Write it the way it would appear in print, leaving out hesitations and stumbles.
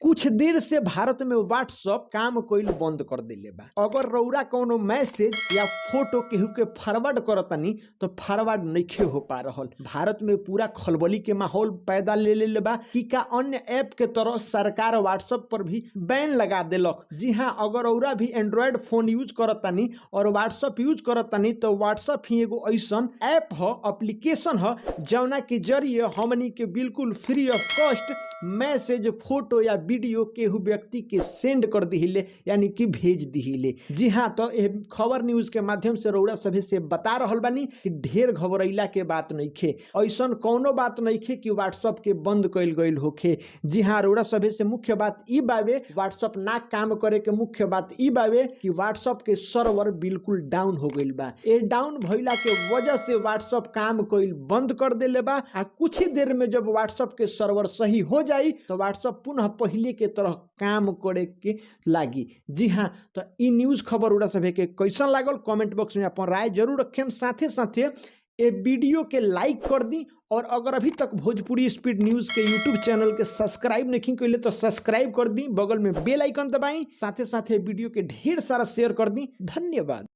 कुछ देर से भारत में व्हाट्सएप काम कईल बंद कर देले बा। अगर रउरा कोनो मैसेज या फोटो केहू के फॉरवर्ड करतनी तो फॉरवर्ड नइखे हो पा रहल। भारत में पूरा खलबली के माहौल पैदा ले ले बा कि का अन्य ऐप के तरह सरकार व्हाट्सएप पर भी बैन लगा देलक। जी हाँ, अगर रउरा भी एंड्रॉयड फोन यूज करतनी और व्हाट्सएप यूज करतनी तो व्हाट्सएप ही एगो ऐसन ऐप ह, एप्लीकेशन ह जौना के जरिए हमनी के बिल्कुल free of cost message, photo या वीडियो केहू व्यक्ति के सेंड कर दिहिले, यानी कि भेज दिहिले। जी हाँ, तो खबर न्यूज के माध्यम से रउरा सभी से बता रहल बानी कि ढेर घबराइला के बात नइखे, ऐसन कौनो बात नइखे कि व्हाट्सएप के बंद कइल गइल होखे। जी हाँ, रउरा सभी से मुख्य बात ई बावे, व्हाट्सएप ना काम करे के मुख्य बात ई बावे कि व्हाट्सएप के सर्वर बिल्कुल डाउन हो गइल बा। ए डाउन भइला के वजह से व्हाट्सएप काम कइल बंद कर देले बा। आ कुछ ही देर में जब व्हाट्सएप के सर्वर सही हो जाई तो व्हाट्सएप पुनः पहले के तरह काम करे के लागी। जी हाँ, तो ई न्यूज खबर उड़ा सभे के कैसन लागल कमेंट बॉक्स में अपन राय जरूर रखें। साथे साथे ए वीडियो के लाइक कर दी और अगर अभी तक भोजपुरी स्पीड न्यूज के यूट्यूब चैनल के सब्सक्राइब नहीं कइले तो सब्सक्राइब कर दी, बगल में बेल आइकन दबाई, साथे साथे वीडियो के ढेर सारा शेयर कर दी। धन्यवाद।